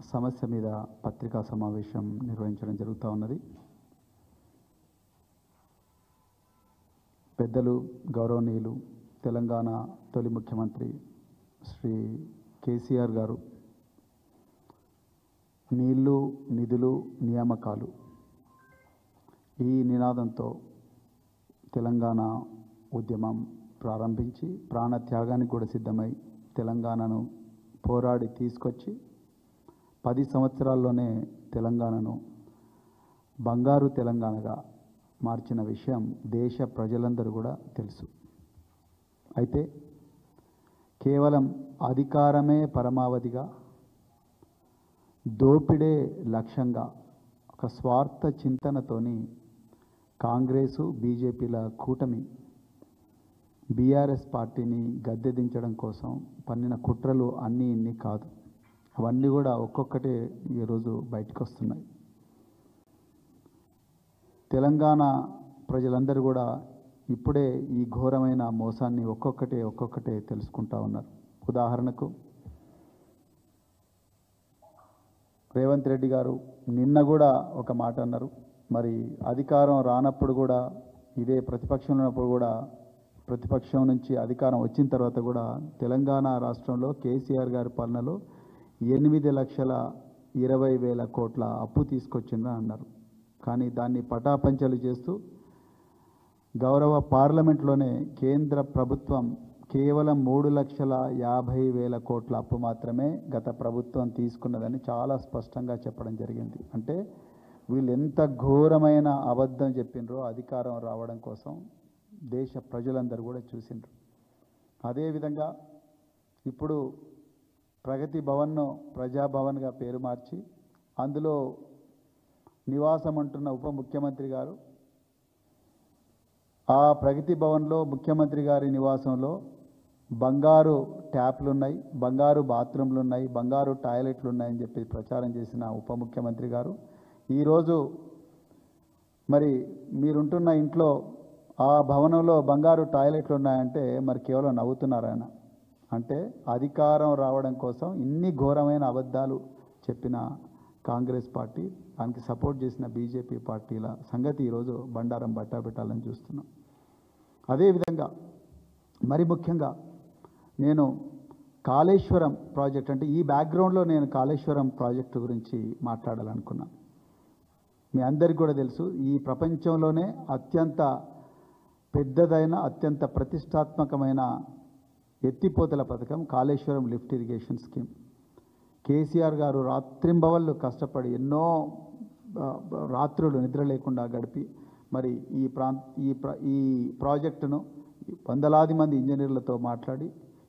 సమస్య మీద పత్రికా సమావేశం నిర్వహించడం జరుగుతూ ఉన్నది. పెద్దలు గౌరవనీయులు తెలంగాణ తొలి ముఖ్యమంత్రి శ్రీ కేసీఆర్ గారు నీళ్లు, నిధులు, నియామకాలు ఈ నినాదంతో తెలంగాణ ఉద్యమం ప్రారంభించి ప్రాణత్యాగానికి కూడా సిద్ధమై తెలంగాణను పోరాడి తీసుకొచ్చి 10 సంవత్సరాల్లోనే తెలంగాణను బంగారు తెలంగాణగా మార్చిన విషయం దేశ ప్రజలందరూ కూడా తెలుసు. అయితే కేవలం అధికారమే పరమావధిగా, దోపిడే లక్ష్యంగా ఒక స్వార్థ చింతనతోని కాంగ్రెసు, బీజేపీల కూటమి బీఆర్ఎస్ పార్టీని గద్దెదించడం కోసం పన్నిన కుట్రలు అన్నీ ఇన్ని కాదు. అవన్నీ కూడా ఒక్కొక్కటే ఈరోజు బయటకు వస్తున్నాయి. తెలంగాణ ప్రజలందరూ కూడా ఇప్పుడే ఈ ఘోరమైన మోసాన్ని ఒక్కొక్కటే తెలుసుకుంటా ఉన్నారు. ఉదాహరణకు రేవంత్ రెడ్డి గారు నిన్న కూడా ఒక మాట అన్నారు. మరి అధికారం రానప్పుడు కూడా, ఇదే ప్రతిపక్షంలో ఉన్నప్పుడు కూడా, ప్రతిపక్షం నుంచి అధికారం వచ్చిన తర్వాత కూడా తెలంగాణ రాష్ట్రంలో కేసీఆర్ గారి పాలనలో 8,20,000 కోట్ల అప్పు తీసుకొచ్చిందని అన్నారు. కానీ దాన్ని పటాపంచలు చేస్తూ గౌరవ పార్లమెంట్లోనే కేంద్ర ప్రభుత్వం కేవలం 3,50,000 కోట్ల అప్పు మాత్రమే గత ప్రభుత్వం తీసుకున్నదని చాలా స్పష్టంగా చెప్పడం జరిగింది. అంటే వీళ్ళు ఎంత ఘోరమైన అబద్ధం చెప్పినరో అధికారం రావడం కోసం దేశ ప్రజలందరూ కూడా చూసిండ్రు. అదేవిధంగా ఇప్పుడు ప్రగతి భవన్ను ప్రజాభవన్గా పేరు మార్చి అందులో నివాసం ఉంటున్న ఉప ముఖ్యమంత్రి గారు ఆ ప్రగతి భవన్లో ముఖ్యమంత్రి గారి నివాసంలో బంగారు ట్యాప్లు ఉన్నాయి, బంగారు బాత్రూమ్లు ఉన్నాయి, బంగారు టాయిలెట్లు ఉన్నాయని చెప్పి ప్రచారం చేసిన ఉప ముఖ్యమంత్రి గారు ఈరోజు మరి మీరుంటున్న ఇంట్లో ఆ భవనంలో బంగారు టాయిలెట్లు ఉన్నాయంటే మరి కేవలం నవ్వుతున్నారాయన. అంటే అధికారం రావడం కోసం ఇన్ని ఘోరమైన అబద్ధాలు చెప్పిన కాంగ్రెస్ పార్టీ, దానికి సపోర్ట్ చేసిన బీజేపీ పార్టీల సంగతి ఈరోజు బండారం బట్టాబెట్టాలని చూస్తున్నాం. అదేవిధంగా మరి ముఖ్యంగా నేను కాళేశ్వరం ప్రాజెక్ట్, అంటే ఈ బ్యాక్గ్రౌండ్లో నేను కాళేశ్వరం ప్రాజెక్టు గురించి మాట్లాడాలనుకున్నాను. మీ అందరికీ కూడా తెలుసు, ఈ ప్రపంచంలోనే అత్యంత పెద్దదైన, అత్యంత ప్రతిష్టాత్మకమైన ఎత్తిపోతల పథకం Kaleshwaram lift irrigation scheme. KCR గారు రాత్రింబవళ్ళు కష్టపడి ఎన్నో రాత్రులు నిద్ర లేకుండా గడిపి మరి ఈ ప్రాజెక్టును వందలాది మంది ఇంజనీర్లతో మాట్లాడి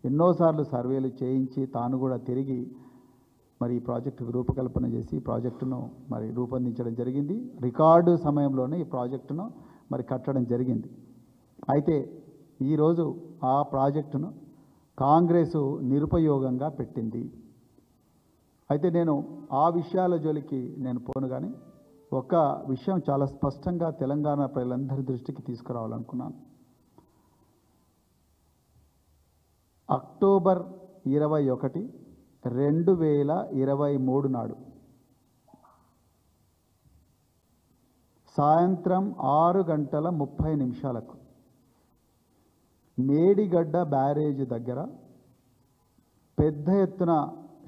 ఎన్నోసార్లు సర్వేలు చేయించి తాను కూడా తిరిగి మరి ఈ ప్రాజెక్టుకు రూపకల్పన చేసి ఈ ప్రాజెక్టును మరి రూపొందించడం జరిగింది. రికార్డు సమయంలోనే ఈ ప్రాజెక్టును మరి కట్టడం జరిగింది. అయితే ఈరోజు ఆ ప్రాజెక్టును కాంగ్రెసు నిరుపయోగంగా పెట్టింది. అయితే నేను ఆ విషయాల జోలికి నేను పోను, కానీ ఒక విషయం చాలా స్పష్టంగా తెలంగాణ ప్రజలందరి దృష్టికి తీసుకురావాలనుకున్నాను. అక్టోబర్ 21, 2023 నాడు సాయంత్రం 6:30 మేడిగడ్డ బ్యారేజ్ దగ్గర పెద్ద ఎత్తున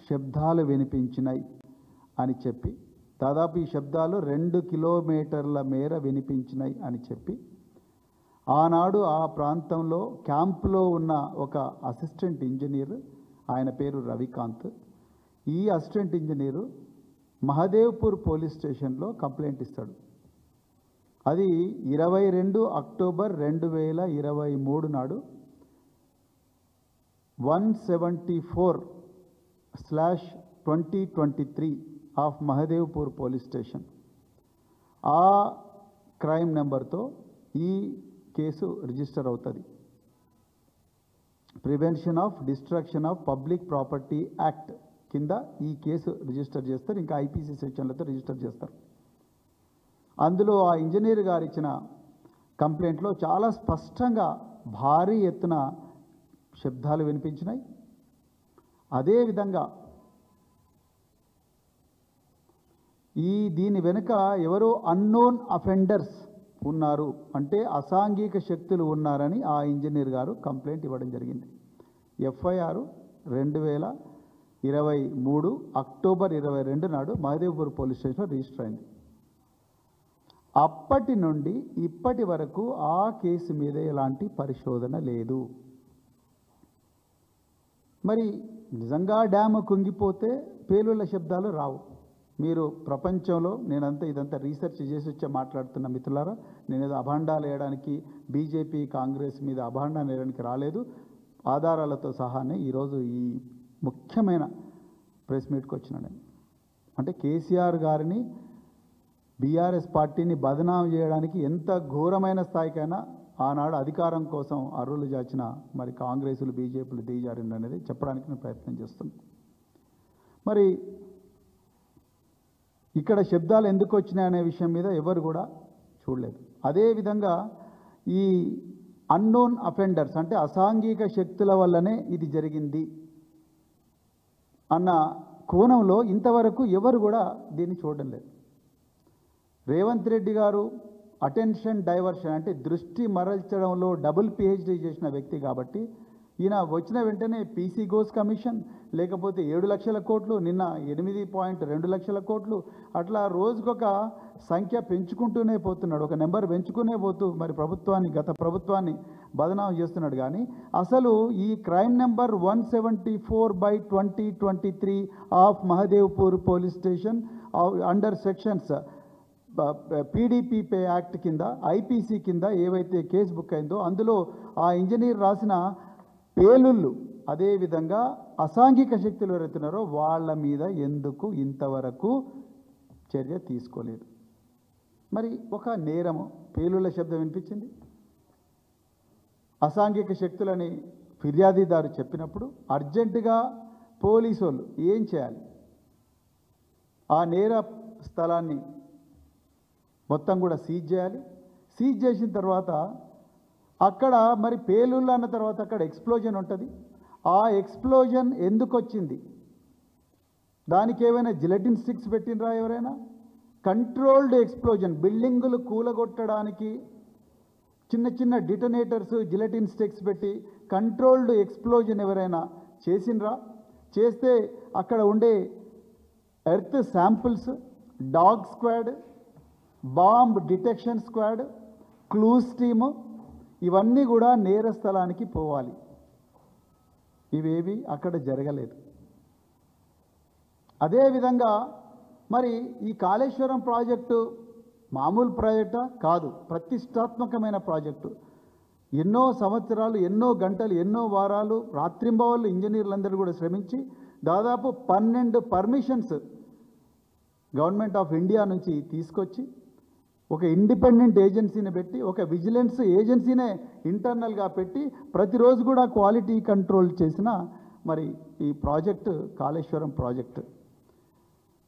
శబ్దాలు వినిపించినాయి అని చెప్పి, దాదాపు ఈ శబ్దాలు 2 కిలోమీటర్ల మేర వినిపించినాయి అని చెప్పి ఆనాడు ఆ ప్రాంతంలో క్యాంపులో ఉన్న ఒక అసిస్టెంట్ ఇంజనీర్, ఆయన పేరు రవికాంత్, ఈ అసిస్టెంట్ ఇంజనీరు మహదేవ్పూర్ పోలీస్ స్టేషన్లో కంప్లైంట్ ఇస్తాడు. అది 22 అక్టోబర్ 2023 నాడు 174/2023 ఆఫ్ మహదేవ్పూర్ పోలీస్ స్టేషన్. ఆ క్రైమ్ నెంబర్తో ఈ కేసు రిజిస్టర్ అవుతుంది. Prevention of destruction of public property act కింద ఈ కేసు రిజిస్టర్ చేస్తారు. ఇంకా ఐపీసీ సెక్షన్లతో రిజిస్టర్ చేస్తారు. అందులో ఆ ఇంజనీర్ గారు ఇచ్చిన కంప్లైంట్లో చాలా స్పష్టంగా భారీ ఎత్తున శబ్దాలు వినిపించినాయి. అదేవిధంగా దీని వెనుక ఎవరో అన్నోన్ అఫెండర్స్ ఉన్నారు, అంటే అసాంఘిక శక్తులు ఉన్నారని ఆ ఇంజనీర్ గారు కంప్లైంట్ ఇవ్వడం జరిగింది. ఎఫ్ఐఆర్ 2023 అక్టోబర్ 22 నాడు మహదేవ్పూర్ పోలీస్ స్టేషన్లో రిజిస్టర్ అయింది. అప్పటి నుండి ఇప్పటి వరకు ఆ కేసు మీద ఎలాంటి పరిశోధన లేదు. మరి నిజంగా డ్యాము కుంగిపోతే పేలుళ్ల శబ్దాలు రావు. మీరు ప్రపంచంలో ఇదంతా రీసెర్చ్ చేసి వచ్చే మాట్లాడుతున్న మిత్రులారా, నేనేదో అభాండాలు వేయడానికి బీజేపీ కాంగ్రెస్ మీద అభాండాలు వేయడానికి రాలేదు. ఆధారాలతో సహానే ఈరోజు ఈ ముఖ్యమైన ప్రెస్ మీట్కి వచ్చిన నేను. అంటే కేసీఆర్ గారిని బీఆర్ఎస్ పార్టీని బదనాం చేయడానికి ఎంత ఘోరమైన స్థాయికైనా ఆనాడు అధికారం కోసం అర్రులు జాచిన మరి కాంగ్రెసులు బీజేపీలు దిగజారింది అనేది చెప్పడానికి నేను ప్రయత్నం చేస్తున్నాను. మరి ఇక్కడ శబ్దాలు ఎందుకు వచ్చినాయనే విషయం మీద ఎవరు కూడా చూడలేదు. అదేవిధంగా ఈ అన్నోన్ అఫెండర్స్ అంటే అసాంఘిక శక్తుల వల్లనే ఇది జరిగింది అన్న కోణంలో ఇంతవరకు ఎవరు కూడా దీన్ని చూడడం లేదు. రేవంత్ రెడ్డి గారు అటెన్షన్ డైవర్షన్ అంటే దృష్టి మరల్చడంలో డబుల్ పిహెచ్డీ చేసిన వ్యక్తి కాబట్టి ఈయన వచ్చిన వెంటనే పీసీ గోస్ కమిషన్, లేకపోతే 7 లక్షల కోట్లు, నిన్న 8.2 లక్షల కోట్లు, అట్లా రోజుకొక సంఖ్య పెంచుకుంటూనే పోతున్నాడు, ఒక నెంబర్ పెంచుకునే పోతూ మరి గత ప్రభుత్వాన్ని బదనాం చేస్తున్నాడు. కానీ అసలు ఈ crime number 174/2023 of Mahadevpur police station under sections PDP act కింద ఐపీసీ కింద ఏవైతే కేసు బుక్ అయిందో అందులో ఆ ఇంజనీర్ రాసిన పేలుళ్ళు, అదేవిధంగా అసాంఘిక శక్తులు ఎవరైతున్నారో వాళ్ళ మీద ఎందుకు ఇంతవరకు చర్య తీసుకోలేదు? మరి ఒక నేరము, పేలుళ్ళ శబ్దం వినిపించింది, అసాంఘిక శక్తులని ఫిర్యాదుదారు చెప్పినప్పుడు అర్జెంటుగా పోలీసు వాళ్ళు ఏం చేయాలి? ఆ నేర స్థలాన్ని మొత్తం కూడా సీజ్ చేయాలి. సీజ్ చేసిన తర్వాత అక్కడ మరి పేలుళ్ళు అన్న తర్వాత అక్కడ ఎక్స్ప్లోజన్ ఉంటుంది. ఆ ఎక్స్ప్లోజన్ ఎందుకు వచ్చింది? దానికి ఏమైనా జిలెటిన్ స్టిక్స్ పెట్టినరా ఎవరైనా? కంట్రోల్డ్ ఎక్స్ప్లోజన్, బిల్డింగులు కూలగొట్టడానికి చిన్న చిన్న డిటనేటర్స్ జిలెటిన్ స్టిక్స్ పెట్టి కంట్రోల్డ్ ఎక్స్ప్లోజన్ ఎవరైనా చేసినరా? చేస్తే అక్కడ ఉండే earth samples, dog squad, bomb detection squad, clues team ఇవన్నీ కూడా నేర స్థలానికి పోవాలి. ఇవేవి అక్కడ జరగలేదు. అదేవిధంగా మరి ఈ కాళేశ్వరం ప్రాజెక్టు మామూలు ప్రాజెక్టా కాదు, ప్రతిష్టాత్మకమైన ప్రాజెక్టు. ఎన్నో సంవత్సరాలు, ఎన్నో గంటలు, ఎన్నో వారాలు, రాత్రింబవళ్ళు ఇంజనీర్లందరూ కూడా శ్రమించి దాదాపు 12 పర్మిషన్స్ గవర్నమెంట్ ఆఫ్ ఇండియా నుంచి తీసుకొచ్చి ఒక ఇండిపెండెంట్ ఏజెన్సీని పెట్టి, ఒక విజిలెన్స్ ఏజెన్సీనే ఇంటర్నల్గా పెట్టి ప్రతిరోజు కూడా క్వాలిటీ కంట్రోల్ చేసిన మరి ఈ ప్రాజెక్టు కాళేశ్వరం ప్రాజెక్టు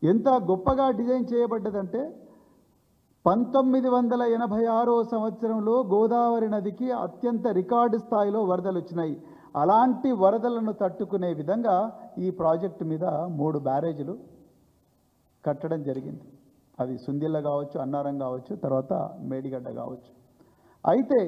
ఎంత గొప్పగా డిజైన్ చేయబడ్డదంటే 1986 సంవత్సరంలో గోదావరి నదికి అత్యంత రికార్డు స్థాయిలో వరదలు వచ్చినాయి. అలాంటి వరదలను తట్టుకునే విధంగా ఈ ప్రాజెక్టు మీద 3 బ్యారేజీలు కట్టడం జరిగింది. అది సుందిల్ల కావచ్చు, అన్నారం కావచ్చు, తర్వాత మేడిగడ్డ కావచ్చు. అయితే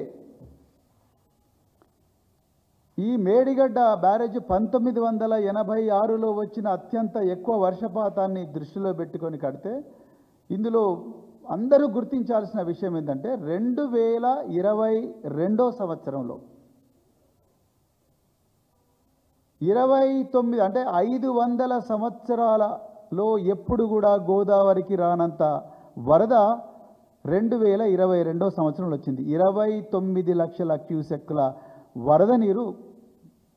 ఈ మేడిగడ్డ బ్యారేజ్ 1986లో వచ్చిన అత్యంత ఎక్కువ వర్షపాతాన్ని దృష్టిలో పెట్టుకొని కడితే ఇందులో అందరూ గుర్తించాల్సిన విషయం ఏంటంటే 2022 సంవత్సరంలో 29 అంటే 500 సంవత్సరాలలో ఎప్పుడు కూడా గోదావరికి రానంత వరద 2022 సంవత్సరంలో వచ్చింది. 29 లక్షల క్యూసెక్కుల వరద నీరు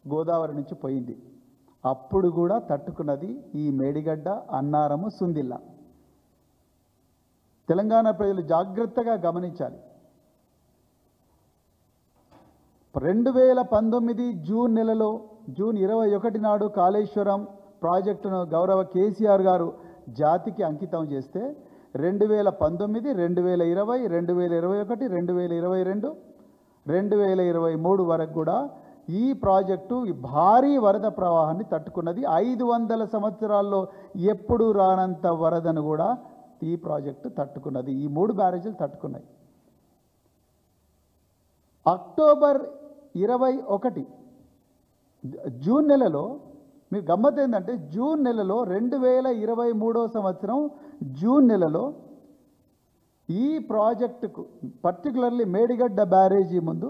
గోదావరి నుంచి పోయింది. అప్పుడు కూడా తట్టుకున్నది ఈ మేడిగడ్డ, అన్నారము, సుందిల్ల. తెలంగాణ ప్రజలు జాగ్రత్తగా గమనించాలి. 2019 జూన్ నెలలో జూన్ 21 నాడు కాళేశ్వరం ప్రాజెక్టును గౌరవ కేసీఆర్ గారు జాతికి అంకితం చేస్తే 2019, 2020, 2021, 2022, 2023 వరకు కూడా ఈ ప్రాజెక్టు భారీ వరద ప్రవాహాన్ని తట్టుకున్నది. 500 సంవత్సరాల్లో ఎప్పుడు రానంత వరదను కూడా ఈ ప్రాజెక్టు తట్టుకున్నది. ఈ 3 బ్యారేజీలు తట్టుకున్నాయి. అక్టోబర్ 21 జూన్ నెలలో మీరు గమ్మత్ ఏంటంటే జూన్ నెలలో 2023 సంవత్సరం జూన్ నెలలో ఈ ప్రాజెక్టుకు పర్టికులర్లీ మేడిగడ్డ బ్యారేజీ ముందు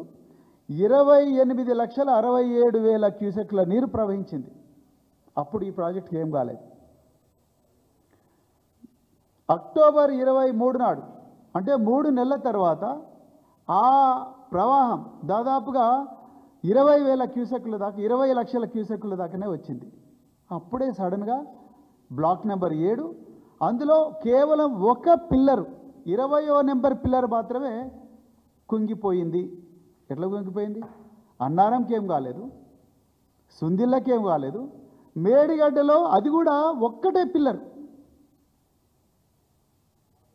28,67,000 క్యూసెక్ల నీరు ప్రవహించింది. అప్పుడు ఈ ప్రాజెక్టుకి ఏం కాలేదు. అక్టోబర్ 23 నాడు అంటే 3 నెలల తర్వాత ఆ ప్రవాహం దాదాపుగా 20,000 క్యూసెక్ల దాకా 20 లక్షల క్యూసెక్ల దాకానే వచ్చింది. అప్పుడే సడన్గా బ్లాక్ నెంబర్ 7 అందులో కేవలం ఒక పిల్లరు 20వ నెంబర్ పిల్లర్ మాత్రమే కుంగిపోయింది. ఎట్లా కుంగిపోయింది? అన్నారంకి ఏం కాలేదు, సుందిళ్ళకి ఏం కాలేదు, మేడిగడ్డలో అది కూడా ఒక్కటే పిల్లర్.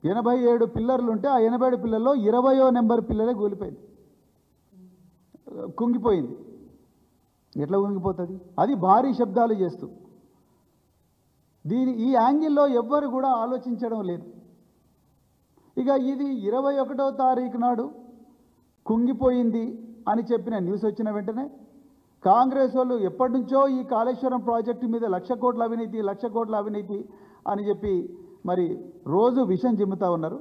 87 పిల్లర్లు ఉంటే ఆ 87 పిల్లర్లో 20వ నెంబర్ పిల్లరే కూలిపోయింది, కుంగిపోయింది. ఎట్లా కుంగిపోతుంది? అది భారీ శబ్దాలు చేస్తూ. ఈ యాంగిల్లో ఎవ్వరు కూడా ఆలోచించడం లేదు. ఇక ఇది 21వ తారీఖు నాడు కుంగిపోయింది అని చెప్పిన న్యూస్ వచ్చిన వెంటనే కాంగ్రెస్ వాళ్ళు ఎప్పటి నుంచో ఈ కాళేశ్వరం ప్రాజెక్టు మీద 1,00,000 కోట్ల అవినీతి 1,00,000 కోట్ల అవినీతి అని చెప్పి మరి రోజు విషం చిమ్ముతూ ఉన్నారు.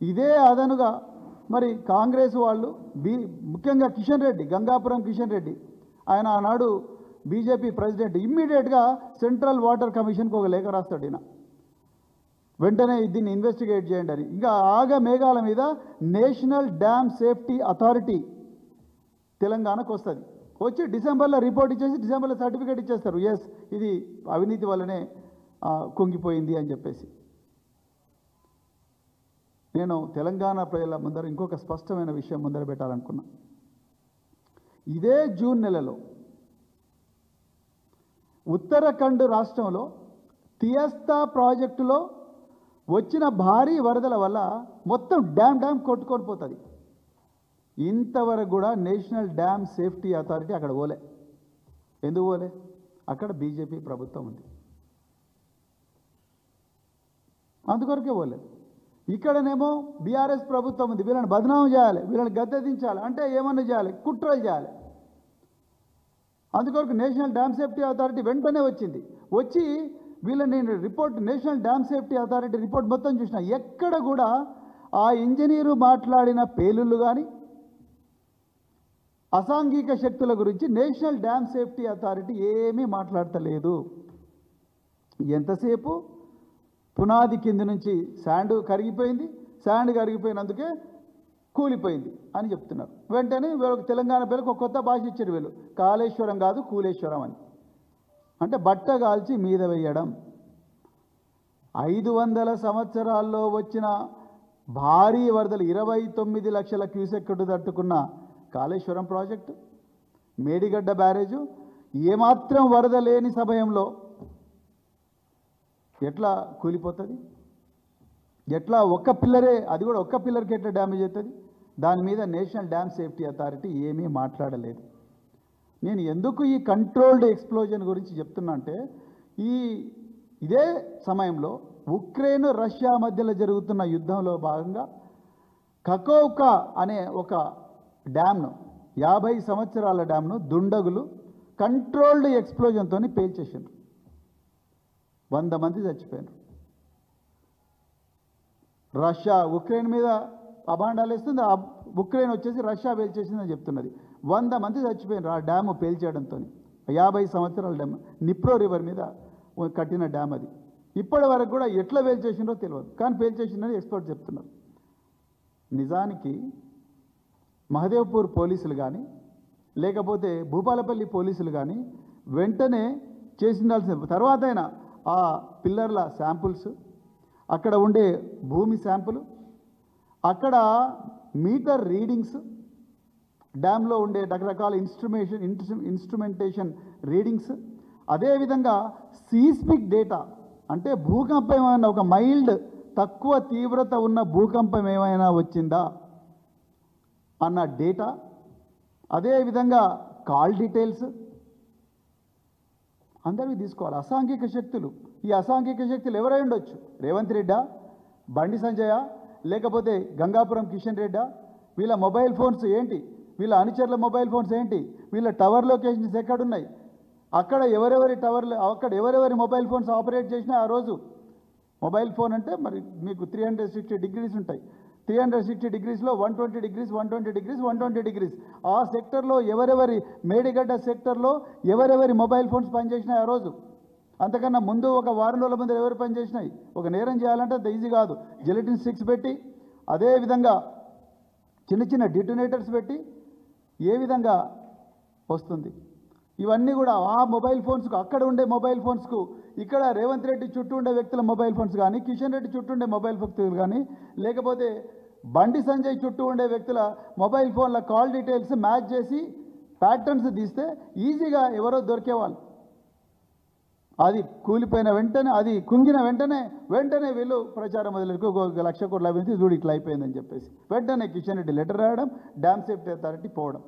ఇదే అదనుగా మరి కాంగ్రెస్ వాళ్ళు ముఖ్యంగా కిషన్ రెడ్డి, గంగాపురం కిషన్ రెడ్డి, ఆయన ఆనాడు బీజేపీ ప్రెసిడెంట్, ఇమ్మీడియట్గా సెంట్రల్ వాటర్ కమిషన్కి ఒక లేఖ రాస్తాడు. ఈయన వెంటనే దీన్ని ఇన్వెస్టిగేట్ చేయండి అని. ఇంకా ఆగ మేఘాల మీద నేషనల్ డ్యామ్ సేఫ్టీ అథారిటీ తెలంగాణకు వస్తుంది. వచ్చి డిసెంబర్లో రిపోర్ట్ ఇచ్చేసి డిసెంబర్లో సర్టిఫికేట్ ఇచ్చేస్తారు, ఎస్ ఇది అవినీతి వల్లనే కుంగిపోయింది అని చెప్పేసి. నేను తెలంగాణ ప్రజల ముందర ఇంకొక స్పష్టమైన విషయం ముందర పెట్టాలనుకున్నా. ఇదే జూన్ నెలలో ఉత్తరాఖండ్ రాష్ట్రంలో తియస్తా ప్రాజెక్టులో వచ్చిన భారీ వరదల వల్ల మొత్తం డ్యామ్ కొట్టుకొని పోతుంది. ఇంతవరకు కూడా నేషనల్ డ్యామ్ సేఫ్టీ అథారిటీ అక్కడ పోలే. ఎందుకు పోలే? అక్కడ బీజేపీ ప్రభుత్వం ఉంది, అందుకొరకే పోలేదు. ఇక్కడనేమో బీఆర్ఎస్ ప్రభుత్వం ఉంది, వీళ్ళని బదనామం చేయాలి, వీళ్ళని గద్దెదించాలి, అంటే ఏమన్నా చేయాలి, కుట్రలు చేయాలి. అందుకొరకు నేషనల్ డ్యామ్ సేఫ్టీ అథారిటీ వెంటనే వచ్చింది. వచ్చి వీళ్ళని report national dam safety authority report మొత్తం చూసిన ఎక్కడ కూడా ఆ ఇంజనీరు మాట్లాడిన పేలుళ్ళు కానీ అసాంఘిక శక్తుల గురించి నేషనల్ డ్యామ్ సేఫ్టీ అథారిటీ ఏమీ మాట్లాడతలేదు. ఎంతసేపు పునాది కింద నుంచి శాండ్ కరిగిపోయింది, శాండ్ కరిగిపోయినందుకే కూలిపోయింది అని చెప్తున్నారు. వెంటనే వీళ్ళకి తెలంగాణ పేరుకు ఒక కొత్త భాష ఇచ్చారు వీళ్ళు, కాళేశ్వరం కాదు కూలేశ్వరం అని. అంటే బట్ట కాల్చి మీద వేయడం. 500 సంవత్సరాల్లో వచ్చిన భారీ వరదలు 29 లక్షల క్యూసెక్కుడు తట్టుకున్న కాళేశ్వరం ప్రాజెక్టు, మేడిగడ్డ బ్యారేజు ఏమాత్రం వరద లేని సమయంలో ఎట్లా కూలిపోతుంది? ఎట్లా ఒక్క పిల్లరే, అది కూడా ఒక్క పిల్లర్కి ఎట్లా డ్యామేజ్ అవుతుంది? దాని మీద నేషనల్ డ్యామ్ సేఫ్టీ అథారిటీ ఏమీ మాట్లాడలేదు. నేను ఎందుకు ఈ కంట్రోల్డ్ ఎక్స్ప్లోజన్ గురించి చెప్తున్నా అంటే ఇదే సమయంలో ఉక్రెయిన్ రష్యా మధ్యలో జరుగుతున్న యుద్ధంలో భాగంగా కకోవ్కా అనే ఒక డ్యామ్ను 50 సంవత్సరాల డ్యామ్ను దుండగులు కంట్రోల్డ్ ఎక్స్ప్లోజన్తో పేల్చేసారు. 100 మంది చచ్చిపోయారు. రష్యా ఉక్రెయిన్ మీద అభాండాలు వేస్తుంది, ఉక్రెయిన్ వచ్చేసి రష్యా పేల్చేసిందని చెప్తున్నది. 100 మంది చచ్చిపోయినారు ఆ డ్యాము పేల్చేయడంతో. 50 సంవత్సరాల డ్యామ్, నిప్రో రివర్ మీద కట్టిన డ్యామ్ అది. ఇప్పటి వరకు కూడా ఎట్లా పేల్చేసిందో తెలియదు, కానీ పేల్చేసిందని ఎక్స్పర్ట్ చెప్తున్నారు. నిజానికి మహదేవ్పూర్ పోలీసులు కానీ లేకపోతే భూపాలపల్లి పోలీసులు కానీ వెంటనే చేసిండాల్సిన తర్వాత అయినా ఆ పిల్లర్ల శాంపుల్స్, అక్కడ ఉండే భూమి శాంపుల్, అక్కడ మీటర్ రీడింగ్స్, డ్యామ్లో ఉండే రకరకాల ఇన్స్ట్రుమెంటేషన్ రీడింగ్స్, అదేవిధంగా సీస్మిక్ డేటా, అంటే భూకంపం ఏమైనా ఒక మైల్డ్ తక్కువ తీవ్రత ఉన్న భూకంపం ఏమైనా వచ్చిందా అన్న డేటా, అదేవిధంగా కాల్ డీటెయిల్స్ అందరివి తీసుకోవాలి. అసాంఘిక శక్తులు, ఈ అసాంఘిక శక్తులు ఎవరై ఉండొచ్చు? రేవంత్ రెడ్డా, బండి సంజయ లేకపోతే గంగాపురం కిషన్ రెడ్డా, వీళ్ళ మొబైల్ ఫోన్స్ ఏంటి, వీళ్ళ అనుచరుల మొబైల్ ఫోన్స్ ఏంటి, వీళ్ళ టవర్ లొకేషన్స్ ఎక్కడున్నాయి, అక్కడ ఎవరెవరి టవర్లు, అక్కడ ఎవరెవరి మొబైల్ ఫోన్స్ ఆపరేట్ చేసినా ఆ రోజు. మొబైల్ ఫోన్ అంటే మరి మీకు 360 డిగ్రీస్ ఉంటాయి. 360 డిగ్రీస్లో 120 డిగ్రీస్ 120 డిగ్రీస్ 120 డిగ్రీస్ ఆ సెక్టర్లో ఎవరెవరి మేడిగడ్డ సెక్టర్లో ఎవరెవరి మొబైల్ ఫోన్స్ పనిచేసినాయి ఆ రోజు. అంతకన్నా ముందు ఒక వారం రోజుల ముందు ఎవరు పనిచేసినాయి. ఒక నేరం చేయాలంటే అంత ఈజీ కాదు. జెలటిన్ స్టిక్స్ పెట్టి అదేవిధంగా చిన్న చిన్న డిటోనేటర్స్ పెట్టి ఏ విధంగా వస్తుంది. ఇవన్నీ కూడా ఆ మొబైల్ ఫోన్స్కు, అక్కడ ఉండే మొబైల్ ఫోన్స్కు, ఇక్కడ రేవంత్ రెడ్డి చుట్టూ ఉండే వ్యక్తుల మొబైల్ ఫోన్స్ కానీ, కిషన్ రెడ్డి చుట్టూ ఉండే మొబైల్ వ్యక్తులు కానీ, లేకపోతే బండి సంజయ్ చుట్టూ ఉండే వ్యక్తుల మొబైల్ ఫోన్ల కాల్ డీటెయిల్స్ మ్యాచ్ చేసి ప్యాటర్న్స్ తీస్తే ఈజీగా ఎవరో దొరికేవాళ్ళు. అది కూలిపోయిన వెంటనే, అది కుంగిన వెంటనే వీళ్ళు ప్రచారం మొదలెట్టుకు 1 లక్ష కోట్లు లభించి చూడు ఇట్లా అయిపోయిందని చెప్పేసి వెంటనే కిషన్ రెడ్డి లెటర్ రాయడం, డ్యామ్ సేఫ్టీ అథారిటీ పోవడం.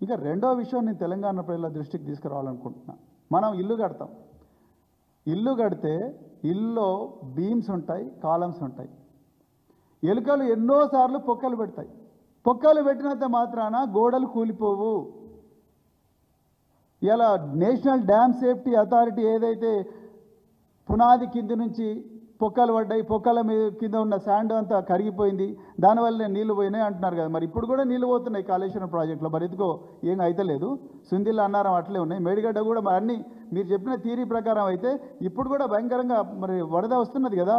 ఇంకా రెండో విషయం నేను తెలంగాణ ప్రజల దృష్టికి తీసుకురావాలనుకుంటున్నా. మనం ఇల్లు కడతాం. ఇల్లు కడితే ఇల్లులో బీమ్స్ ఉంటాయి, కాలమ్స్ ఉంటాయి. ఎలుకలు ఎన్నోసార్లు పొక్కలు పెడతాయి. పొక్కలు పెట్టినంత మాత్రాన గోడలు కూలిపోవు. ఇలా నేషనల్ డ్యామ్ సేఫ్టీ అథారిటీ ఏదైతే పునాది కింద నుంచి పొక్కలు పడ్డాయి, పొక్కల మీద కింద ఉన్న శాండ్ అంతా కరిగిపోయింది, దానివల్లనే నీళ్లు పోయినాయి అంటున్నారు కదా. మరి ఇప్పుడు కూడా నీళ్లు పోతున్నాయి కాళేశ్వరం ప్రాజెక్టులో. మరి ఎందుకో ఏం అయితలేదు. సుందిల్ల అన్నారం అట్లే ఉన్నాయి. మేడిగడ్డ కూడా మరి అన్నీ మీరు చెప్పిన థియరీ ప్రకారం అయితే ఇప్పుడు కూడా భయంకరంగా మరి వరద వస్తున్నది కదా.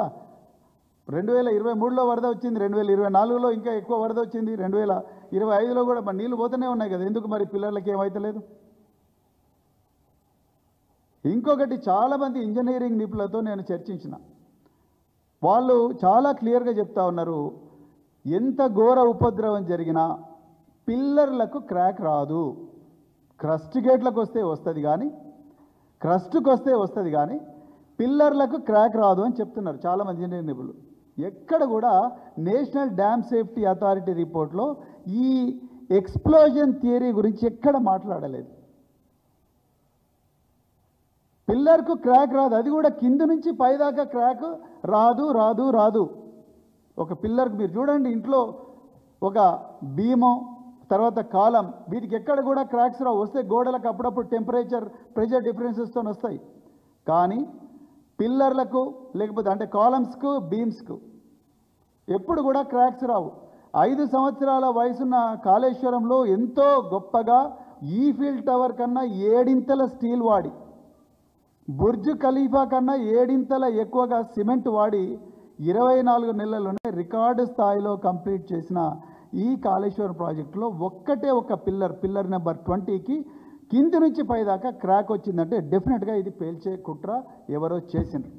2023లో వరద వచ్చింది, 2024లో ఇంకా ఎక్కువ వరద వచ్చింది, 2025లో కూడా మరి నీళ్లు పోతూనే ఉన్నాయి కదా. ఎందుకు మరి పిల్లలకి ఏమైతలేదు? ఇంకొకటి, చాలామంది ఇంజనీరింగ్ నిపుణులతో నేను చర్చించిన, వాళ్ళు చాలా క్లియర్గా చెప్తా ఉన్నారు, ఎంత ఘోర ఉపద్రవం జరిగినా పిల్లర్లకు క్రాక్ రాదు. క్రస్ట్ గేట్లకు వస్తే వస్తుంది కానీ, క్రస్ట్కి వస్తే వస్తుంది కానీ పిల్లర్లకు క్రాక్ రాదు అని చెప్తున్నారు చాలామంది ఇంజనీరింగ్ నిపుణులు. ఎక్కడ కూడా నేషనల్ డ్యామ్ సేఫ్టీ అథారిటీ రిపోర్ట్లో ఈ ఎక్స్ప్లోజన్ థియరీ గురించి ఎక్కడ మాట్లాడలేదు. పిల్లర్కు క్రాక్ రాదు, అది కూడా కింద నుంచి పైదాకా క్రాక్ రాదు. ఒక పిల్లర్కి మీరు చూడండి, ఇంట్లో ఒక బీము తర్వాత కాలం, వీటికి ఎక్కడ కూడా క్రాక్స్ రావు. వస్తే గోడలకు అప్పుడప్పుడు ప్రెషర్ డిఫరెన్సెస్తో వస్తాయి. కానీ పిల్లర్లకు లేకపోతే అంటే కాలమ్స్కు బీమ్స్కు ఎప్పుడు కూడా క్రాక్స్ రావు. 5 సంవత్సరాల వయసున్న కాళేశ్వరంలో ఎంతో గొప్పగా ఈఫిల్ టవర్ కన్నా 7 ఇంతల స్టీల్ వాడి, బుర్జ్ ఖలీఫా కన్నా 7 ఇంతల ఎక్కువగా సిమెంట్ వాడి 24 నెలల్లోనే రికార్డు స్థాయిలో కంప్లీట్ చేసిన ఈ కాళేశ్వరం ప్రాజెక్టులో ఒక్కటే ఒక పిల్లర్ నెంబర్ 20కి కింది నుంచి పైదాకా క్రాక్ వచ్చిందంటే డెఫినెట్గా ఇది పేల్చే కుట్ర ఎవరో చేసిండ్రు.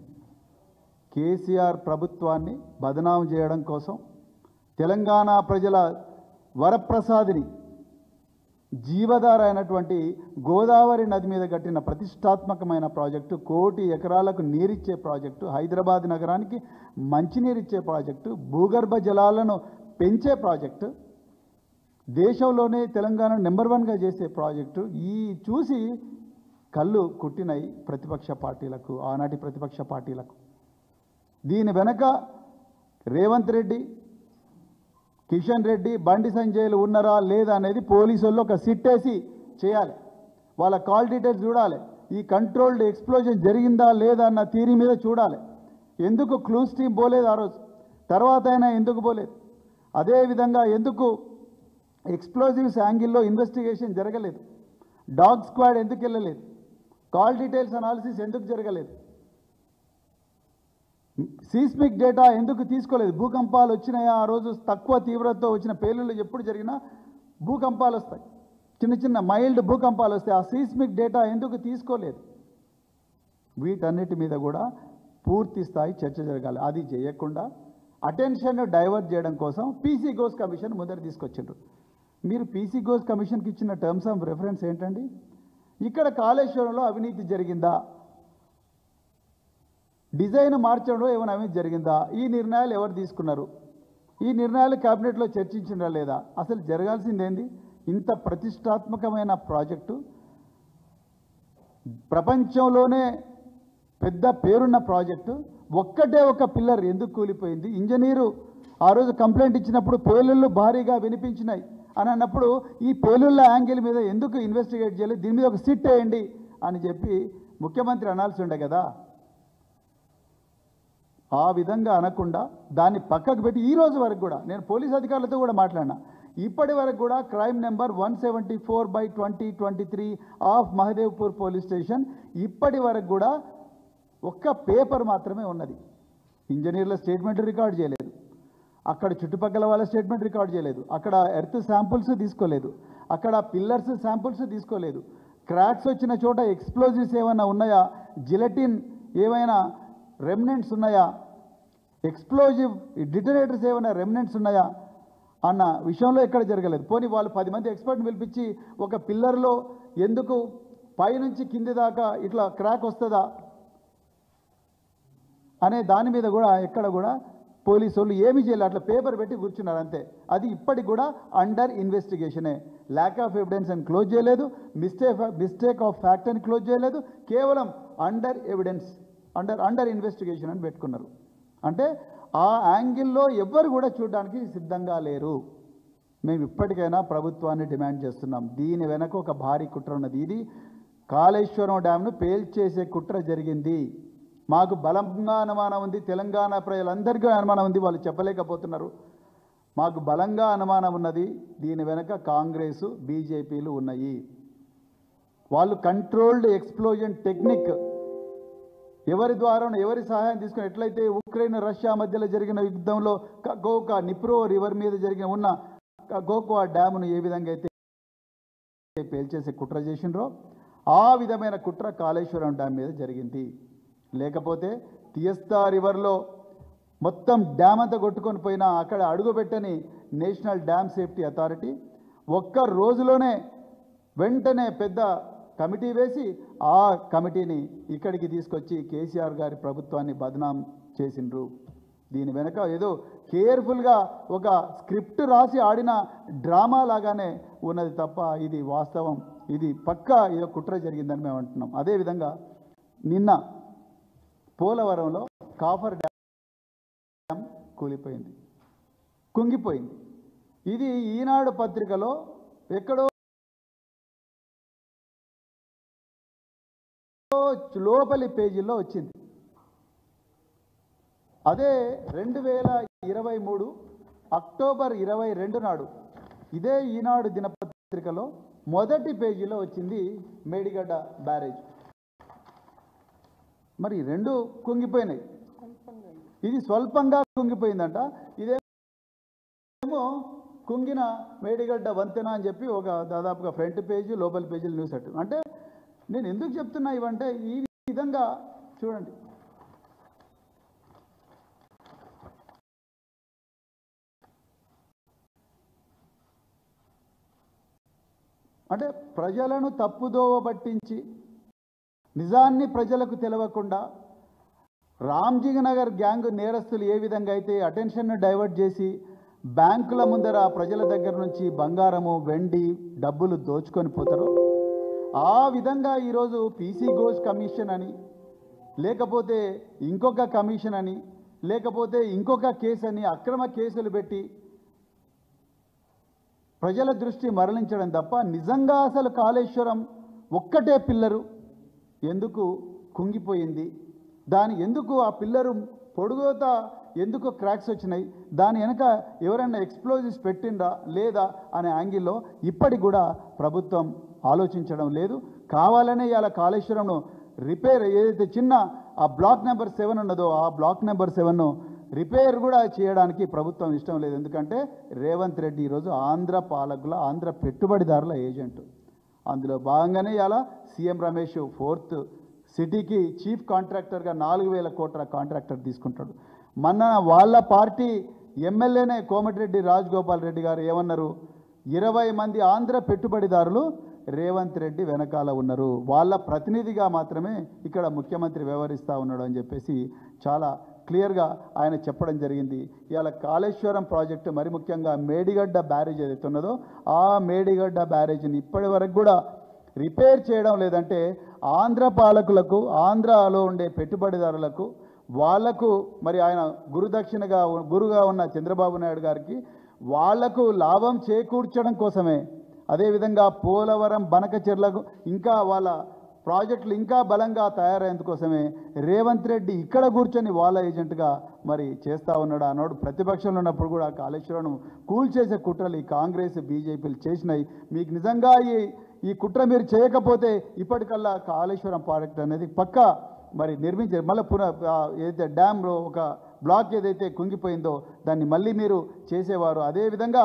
కేసీఆర్ ప్రభుత్వాన్ని బదనాం చేయడం కోసం తెలంగాణ ప్రజల వరప్రసాదిని, జీవధార అయినటువంటి గోదావరి నది మీద కట్టిన ప్రతిష్టాత్మకమైన ప్రాజెక్టు, 1 కోటి ఎకరాలకు నీరిచ్చే ప్రాజెక్టు, హైదరాబాద్ నగరానికి మంచినీరిచ్చే ప్రాజెక్టు, భూగర్భ జలాలను పెంచే ప్రాజెక్టు, దేశంలోనే తెలంగాణ నెంబర్ 1గా చేసే ప్రాజెక్టు. ఈ చూసి కళ్ళు కుట్టినాయి ప్రతిపక్ష పార్టీలకు, ఆనాటి ప్రతిపక్ష పార్టీలకు. దీని వెనక రేవంత్ రెడ్డి, కిషన్ రెడ్డి, బండి సంజయ్లు ఉన్నారా లేదా అనేది పోలీసు వాళ్ళు ఒక సిట్టేసి చేయాలి. వాళ్ళ కాల్ డీటెయిల్స్ చూడాలి. ఈ కంట్రోల్డ్ ఎక్స్ప్లోజన్ జరిగిందా లేదా అన్న థియరీ మీద చూడాలి. ఎందుకు క్లూస్ టీమ్ పోలేదు ఆ రోజు, తర్వాత అయినా ఎందుకు పోలేదు? అదేవిధంగా ఎందుకు ఎక్స్ప్లోజివ్స్ యాంగిల్లో ఇన్వెస్టిగేషన్ జరగలేదు? డాగ్ స్క్వాడ్ ఎందుకు వెళ్ళలేదు? కాల్ డీటెయిల్స్ అనాలిసిస్ ఎందుకు జరగలేదు? సీస్మిక్ డేటా ఎందుకు తీసుకోలేదు? భూకంపాలు వచ్చినాయా ఆ రోజు? తక్కువ తీవ్రతతో వచ్చిన పేలుళ్ళు ఎప్పుడు జరిగినా భూకంపాలు వస్తాయి, చిన్న చిన్న మైల్డ్ భూకంపాలు వస్తాయి. ఆ సీస్మిక్ డేటా ఎందుకు తీసుకోలేదు? వీటన్నిటి మీద కూడా పూర్తి స్థాయి చర్చ జరగాలి. అది చేయకుండా అటెన్షన్ డైవర్ట్ చేయడం కోసం పీసీ ఘోష్ కమిషన్ ముందర తీసుకొచ్చిండ్రు. మీరు పీసీ ఘోష్ కమిషన్కి ఇచ్చిన టర్మ్స్ ఆఫ్ రెఫరెన్స్ ఏంటండి? ఇక్కడ కాళేశ్వరంలో అవినీతి జరిగిందా, డిజైన్ మార్చడంలో ఏమైనా అవినీతి జరిగిందా, ఈ నిర్ణయాలు ఎవరు తీసుకున్నారు, ఈ నిర్ణయాలు క్యాబినెట్లో చర్చించినా లేదా? అసలు జరగాల్సిందేంది? ఇంత ప్రతిష్టాత్మకమైన ప్రాజెక్టు, ప్రపంచంలోనే పెద్ద పేరున్న ప్రాజెక్టు, ఒక్కటే ఒక పిల్లర్ ఎందుకు కూలిపోయింది? ఇంజనీరు ఆ రోజు కంప్లైంట్ ఇచ్చినప్పుడు పేలుళ్ళు భారీగా వినిపించినాయి అని అన్నప్పుడు ఈ పేలుళ్ళ యాంగిల్ మీద ఎందుకు ఇన్వెస్టిగేట్ చేయలేదు, దీని మీద ఒక సిట్ వేయండి అని చెప్పి ముఖ్యమంత్రి అనాల్సి ఉండే కదా. ఆ విధంగా అనకుండా దాన్ని పక్కకు పెట్టి ఈ రోజు వరకు కూడా నేను పోలీస్ అధికారులతో కూడా మాట్లాడినా, ఇప్పటి వరకు కూడా crime number 174/2023 of Mahadevpur police station ఇప్పటి వరకు కూడా ఒక్క పేపర్ మాత్రమే ఉన్నది. ఇంజనీర్ల స్టేట్మెంట్ రికార్డ్ చేయలేదు, అక్కడ చుట్టుపక్కల వాళ్ళ స్టేట్మెంట్ రికార్డ్ చేయలేదు, అక్కడ ఎర్త్ శాంపుల్స్ తీసుకోలేదు, అక్కడ పిల్లర్స్ శాంపుల్స్ తీసుకోలేదు, క్రాక్స్ వచ్చిన చోట ఎక్స్ప్లోజివ్స్ ఏమైనా ఉన్నాయా, జిలటిన్ ఏమైనా రెమినెంట్స్ ఉన్నాయా, ఎక్స్ప్లోజివ్ డిటనేటర్స్ ఏమైనా రెమినెంట్స్ ఉన్నాయా అన్న విషయంలో ఎక్కడ జరగలేదు. పోనీ వాళ్ళు 10 మంది ఎక్స్పర్ట్ని పిలిపించి ఒక పిల్లర్లో ఎందుకు పైనుంచి కింది దాకా ఇట్లా క్రాక్ వస్తుందా అనే దాని మీద కూడా ఎక్కడ కూడా పోలీసు వాళ్ళు ఏమీ చేయలేదు, అట్లా పేపర్ పెట్టి కూర్చున్నారు అంతే. అది ఇప్పటికి కూడా అండర్ ఇన్వెస్టిగేషనే. ల్యాక్ ఆఫ్ ఎవిడెన్స్ అని క్లోజ్ చేయలేదు, మిస్టేక్ ఆఫ్ ఫ్యాక్ట్ అని క్లోజ్ చేయలేదు, కేవలం అండర్ ఎవిడెన్స్ అండర్ ఇన్వెస్టిగేషన్ అని పెట్టుకున్నారు. అంటే ఆ యాంగిల్లో ఎవ్వరు కూడా చూడడానికి సిద్ధంగా లేరు. మేము ఇప్పటికైనా ప్రభుత్వాన్ని డిమాండ్ చేస్తున్నాం, దీని వెనక ఒక భారీ కుట్ర ఉన్నది. ఇది కాళేశ్వరం డ్యామ్ను పేల్చేసే కుట్ర జరిగింది. మాకు బలంగా అనుమానం ఉంది, తెలంగాణ ప్రజలందరికీ అనుమానం ఉంది, వాళ్ళు చెప్పలేకపోతున్నారు. మాకు బలంగా అనుమానం ఉన్నది, దీని వెనక కాంగ్రెసు బీజేపీలు ఉన్నాయి. వాళ్ళు కంట్రోల్డ్ ఎక్స్ప్లోజన్ టెక్నిక్ ఎవరి ద్వారా ఎవరి సహాయం తీసుకుని, ఎట్లయితే ఉక్రెయిన్ రష్యా మధ్యలో జరిగిన యుద్ధంలో గోకా నిప్రో రివర్ మీద జరిగిన ఉన్న గోకా డ్యామును ఏ విధంగా అయితే పేల్చేసే కుట్ర చేసిండ్రో ఆ విధమైన కుట్ర కాళేశ్వరం డ్యామ్ మీద జరిగింది. లేకపోతే తియస్తా రివర్లో మొత్తం డ్యామ్ అంతా కొట్టుకొని పోయినా అక్కడ అడుగుపెట్టని నేషనల్ డ్యామ్ సేఫ్టీ అథారిటీ ఒక్క రోజులోనే వెంటనే పెద్ద కమిటీ వేసి ఆ కమిటీని ఇక్కడికి తీసుకొచ్చి కేసీఆర్ గారి ప్రభుత్వాన్ని బదనాం చేసిండ్రు. దీని వెనక ఏదో కేర్ఫుల్గా ఒక స్క్రిప్ట్ రాసి ఆడిన డ్రామా లాగానే ఉన్నది తప్ప ఇది వాస్తవం, ఇది పక్కా ఏదో కుట్ర జరిగిందని మేము అంటున్నాం. అదేవిధంగా నిన్న పోలవరంలో కాఫర్ డ్యామ్ కూలిపోయింది, కుంగిపోయింది. ఇది ఈనాడు పత్రికలో ఎక్కడో లోపలి పేజీల్లో వచ్చింది. అదే 2023 అక్టోబర్ 22 నాడు ఇదే ఈనాడు దినపత్రికలో మొదటి పేజీలో వచ్చింది మేడిగడ్డ బ్యారేజ్. మరి రెండు కుంగిపోయినాయి, ఇది స్వల్పంగా కుంగిపోయిందంట, ఇదేమో కుంగిన మేడిగడ్డ వంతెన అని చెప్పి ఒక దాదాపుగా ఫ్రంట్ పేజీ లోపల పేజీలు న్యూస్ అట్టు. అంటే నేను ఎందుకు చెప్తున్నా ఇవంటే ఈ విధంగా చూడండి, అంటే ప్రజలను తప్పుదోవ పట్టించి నిజాన్ని ప్రజలకు తెలవకుండా రామ్జీ నగర్ గ్యాంగ్ నేరస్తులు ఏ విధంగా అయితే అటెన్షన్ను డైవర్ట్ చేసి బ్యాంకుల ముందర ప్రజల దగ్గర నుంచి బంగారము వెండి డబ్బులు దోచుకొని పోతారో ఆ విధంగా ఈరోజు పీసీ ఘోష్ కమిషన్ అని, లేకపోతే ఇంకొక కమిషన్ అని, లేకపోతే ఇంకొక కేసు అని అక్రమ కేసులు పెట్టి ప్రజల దృష్టి మరలించడం తప్ప నిజంగా అసలు కాళేశ్వరం ఒక్కటే పిల్లరు ఎందుకు కుంగిపోయింది, దాని ఎందుకు ఆ పిల్లరు పొడుగుత ఎందుకు క్రాక్స్ వచ్చినాయి, దాని వెనక ఎవరైనా ఎక్స్ప్లోజివ్స్ పెట్టిందా లేదా అనే యాంగిల్లో ఇప్పటికి కూడా ప్రభుత్వం ఆలోచించడం లేదు. కావాలనే ఇలా కాళేశ్వరంను రిపేర్ ఏదైతే చిన్న ఆ బ్లాక్ నెంబర్ 7 ఉన్నదో ఆ బ్లాక్ నెంబర్ 7ను రిపేర్ కూడా చేయడానికి ప్రభుత్వం ఇష్టం లేదు. ఎందుకంటే రేవంత్ రెడ్డి ఈరోజు ఆంధ్ర పాలకుల ఆంధ్ర పెట్టుబడిదారుల ఏజెంట్. అందులో భాగంగానే ఇలా సీఎం రమేష్ 4th సిటీకి చీఫ్ కాంట్రాక్టర్గా 4,000 కోట్ల కాంట్రాక్టర్ తీసుకుంటాడు. మొన్న వాళ్ళ పార్టీ ఎమ్మెల్యేనే కోమటిరెడ్డి రాజగోపాల్ రెడ్డి గారు ఏమన్నారు, 20 మంది ఆంధ్ర పెట్టుబడిదారులు రేవంత్ రెడ్డి వెనకాల ఉన్నారు, వాళ్ళ ప్రతినిధిగా మాత్రమే ఇక్కడ ముఖ్యమంత్రి వ్యవహరిస్తూ ఉన్నాడు అని చెప్పేసి చాలా క్లియర్గా ఆయన చెప్పడం జరిగింది. ఇవాళ కాళేశ్వరం ప్రాజెక్టు మరి ముఖ్యంగా మేడిగడ్డ బ్యారేజ్ ఏదైతే ఉన్నదో ఆ మేడిగడ్డ బ్యారేజ్ని ఇప్పటి వరకు కూడా రిపేర్ చేయడం లేదంటే ఆంధ్ర పాలకులకు ఆంధ్రాలో ఉండే పెట్టుబడిదారులకు వాళ్లకు మరి ఆయన గురుగా ఉన్న చంద్రబాబు నాయుడు గారికి వాళ్లకు లాభం చేకూర్చడం కోసమే, అదేవిధంగా పోలవరం బనకచెర్లకు ఇంకా వాళ్ళ ప్రాజెక్టులు ఇంకా బలంగా తయారయ్యేందుకోసమే రేవంత్ రెడ్డి ఇక్కడ కూర్చొని వాళ్ళ ఏజెంట్గా మరి చేస్తూ ఉన్నాడు. ఆనాడు ప్రతిపక్షంలో ఉన్నప్పుడు కూడా కాళేశ్వరం కూల్చేసే కుట్రలు ఈ కాంగ్రెస్ బీజేపీలు చేసినాయి. మీకు నిజంగా ఈ కుట్ర మీరు చేయకపోతే ఇప్పటికల్లా కాళేశ్వరం ప్రాజెక్ట్ అనేది పక్కా మరి నిర్మించారు. మళ్ళీ ఏదైతే డ్యామ్లో ఒక బ్లాక్ ఏదైతే కుంగిపోయిందో దాన్ని మళ్ళీ మీరు చేసేవారు. అదేవిధంగా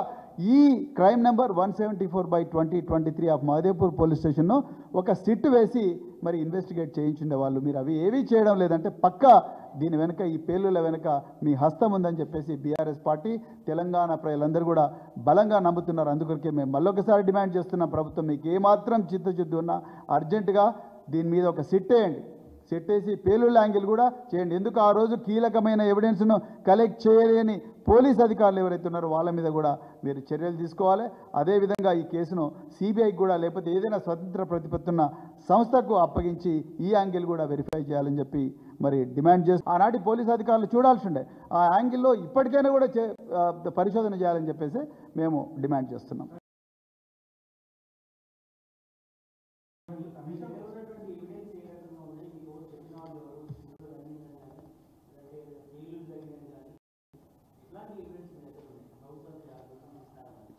ఈ crime number 174/2023 of Mahadevpur police స్టేషన్ను ఒక సిట్ వేసి మరి ఇన్వెస్టిగేట్ చేయించుండే వాళ్ళు. మీరు అవి ఏవీ చేయడం లేదంటే పక్కా దీని వెనుక ఈ పేలుల వెనుక మీ హస్తం ఉందని చెప్పేసి బీఆర్ఎస్ పార్టీ తెలంగాణ ప్రజలందరూ కూడా బలంగా నమ్ముతున్నారు. అందుకొరకే మేము మళ్ళొకసారి డిమాండ్ చేస్తున్నాం, ప్రభుత్వం మీకు ఏమాత్రం చిత్తశుద్ధి ఉన్నా అర్జెంటుగా దీని మీద ఒక సిట్ వేయండి. సెట్ వేసి పేలుళ్ళ యాంగిల్ కూడా చేయండి. ఎందుకు ఆ రోజు కీలకమైన ఎవిడెన్స్ను కలెక్ట్ చేయలేని పోలీస్ అధికారులు ఎవరైతే ఉన్నారో వాళ్ళ మీద కూడా మీరు చర్యలు తీసుకోవాలి. అదేవిధంగా ఈ కేసును సిబిఐకి కూడా లేకపోతే ఏదైనా స్వతంత్ర ప్రతిపత్తున్న సంస్థకు అప్పగించి ఈ యాంగిల్ కూడా వెరిఫై చేయాలని చెప్పి మరి డిమాండ్ చేస్తూ ఆనాటి పోలీస్ అధికారులు చూడాల్సి ఉండే ఆ యాంగిల్లో ఇప్పటికైనా కూడా పరిశోధన చేయాలని చెప్పేసి మేము డిమాండ్ చేస్తున్నాం.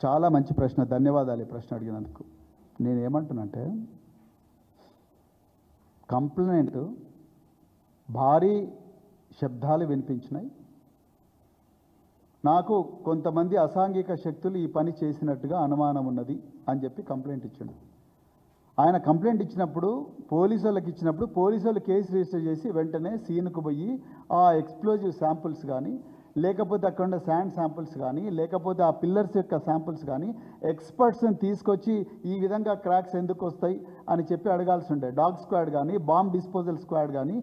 చాలా మంచి ప్రశ్న, ధన్యవాదాలు ఈ ప్రశ్న అడిగినందుకు. నేనేమంటున్నానంటే కంప్లైంట్ భారీ శబ్దాలు వినిపించినాయి, నాకు కొంతమంది అసాంఘిక శక్తులు ఈ పని చేసినట్టుగా అనుమానం ఉన్నది అని చెప్పి కంప్లైంట్ ఇచ్చిండు. ఆయన కంప్లైంట్ ఇచ్చినప్పుడు పోలీసులకు ఇచ్చినప్పుడు పోలీసులు కేసు రిజిస్టర్ చేసి వెంటనే సీన్కు పోయి ఆ ఎక్స్ప్లోజివ్ శాంపుల్స్ కానీ లేకపోతే అక్కడ ఉన్న శాండ్ శాంపుల్స్ కానీ లేకపోతే ఆ పిల్లర్స్ యొక్క శాంపుల్స్ కానీ ఎక్స్పర్ట్స్ని తీసుకొచ్చి ఈ విధంగా క్రాక్స్ ఎందుకు వస్తాయి అని చెప్పి అడగాల్సి ఉండే. డాగ్ స్క్వాడ్ కానీ బాంబ్ డిస్పోజల్ స్క్వాడ్ కానీ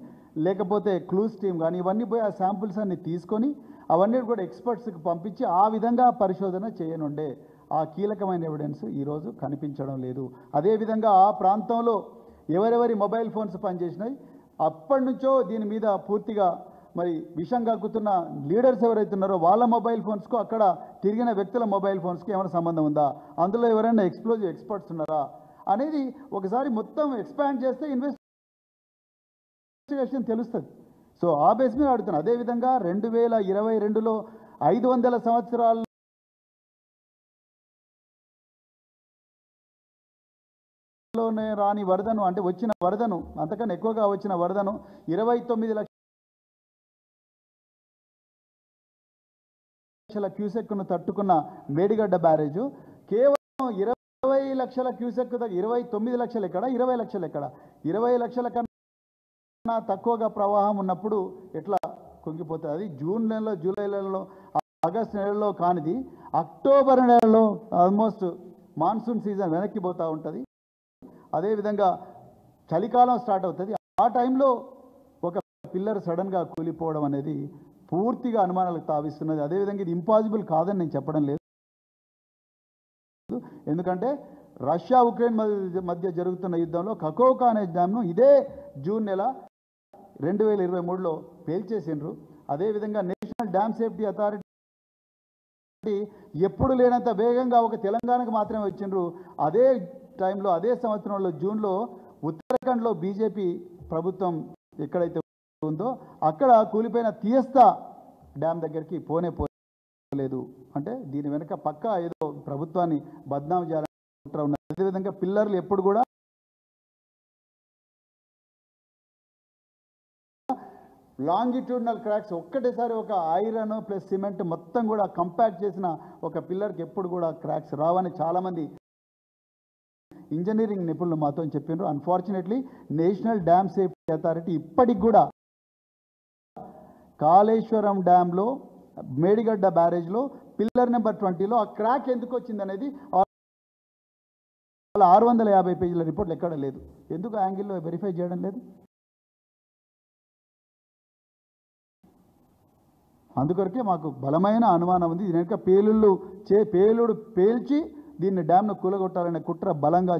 లేకపోతే క్లూస్ టీమ్ కానీ ఇవన్నీ పోయి ఆ శాంపుల్స్ అన్ని తీసుకొని అవన్నీ కూడా ఎక్స్పర్ట్స్కి పంపించి ఆ విధంగా పరిశోధన చేయనుండే. ఆ కీలకమైన ఎవిడెన్స్ ఈరోజు కనిపించడం లేదు. అదేవిధంగా ఆ ప్రాంతంలో ఎవరెవరి మొబైల్ ఫోన్స్ పనిచేసినాయి అప్పటి నుంచో దీని మీద పూర్తిగా మరి విషం కక్కుతున్న లీడర్స్ ఎవరైతే ఉన్నారో వాళ్ళ మొబైల్ ఫోన్స్కు అక్కడ తిరిగిన వ్యక్తుల మొబైల్ ఫోన్స్కి ఏమైనా సంబంధం ఉందా, అందులో ఎవరైనా ఎక్స్ప్లోజివ్ ఎక్స్పర్ట్స్ ఉన్నారా అనేది ఒకసారి మొత్తం ఎక్స్పాండ్ చేస్తే ఇన్వెస్టిగేషన్ తెలుస్తుంది. సో ఆ బేస్ మీద అడుగుతున్నాను. అదేవిధంగా 2022లో 500 సంవత్సరాలు రాని వరదను అంటే వచ్చిన వరదను అంతకన్నా ఎక్కువగా వచ్చిన వరదను 29 లక్షల క్యూసెక్ను తట్టుకున్న మేడిగడ్డ బ్యారేజు కేవలం 20 లక్షల క్యూసెక్ 29 లక్షలు ఎక్కడ 20 లక్షలు ఎక్కడ 20 లక్షల కన్నా తక్కువగా ప్రవాహం ఉన్నప్పుడు ఎట్లా కుంగిపోతుంది? అది జూన్ నెలలో జూలై నెలలో ఆగస్టు నెలలో కానిది అక్టోబర్ నెలలో ఆల్మోస్ట్ మాన్సూన్ సీజన్ వెనక్కి పోతూ ఉంటుంది. అదేవిధంగా చలికాలం స్టార్ట్ అవుతుంది. ఆ టైంలో ఒక పిల్లర్ సడన్గా కూలిపోవడం అనేది పూర్తిగా అనుమానాలకు తావిస్తున్నది. అదేవిధంగా ఇది ఇంపాసిబుల్ కాదని నేను చెప్పడం లేదు, ఎందుకంటే రష్యా ఉక్రెయిన్ మధ్య జరుగుతున్న యుద్ధంలో కకోకా అనే డ్యామ్ను ఇదే జూన్ నెల 2023లో పేల్చేసిండ్రు. అదేవిధంగా నేషనల్ డ్యామ్ సేఫ్టీ అథారిటీ ఎప్పుడు లేనంత వేగంగా ఒక తెలంగాణకు మాత్రమే వచ్చిండ్రు. అదే టైంలో అదే సంవత్సరంలో జూన్లో ఉత్తరాఖండ్లో బీజేపీ ప్రభుత్వం ఎక్కడైతే ఉందో అక్కడ కూలిపోయిన తీయస్తా డ్యామ్ దగ్గరికి పోలేదు. అంటే దీని వెనుక పక్కా ఏదో ప్రభుత్వాన్ని బద్నాం చేయాలని ఉన్నది. అదేవిధంగా పిల్లర్లు ఎప్పుడు కూడా లాంగిట్యూడినల్ క్రాక్స్ ఒక్కటేసారి ఒక ఐరన్ ప్లస్ సిమెంట్ మొత్తం కూడా కంపాక్ట్ చేసిన ఒక పిల్లర్కి ఎప్పుడు కూడా క్రాక్స్ రావని చాలామంది ఇంజనీరింగ్ నిపుణులు మాతో చెప్పినారు. Unfortunately national dam safety authority ఇప్పటికి కూడా కాళేశ్వరం డ్యాంలో మేడిగడ్డ బ్యారేజ్లో పిల్లర్ నెంబర్ 20లో ఆ క్రాక్ ఎందుకు వచ్చింది అనేది 650 పేజీల రిపోర్ట్లు ఎక్కడ లేదు. ఎందుకు యాంగిల్లో వెరిఫై చేయడం లేదు? అందుకొరకే మాకు బలమైన అనుమానం ఉంది. దీని వెనుక పేలుడు పేల్చి దీన్ని డ్యామ్ను కూలగొట్టాలనే కుట్ర బలంగా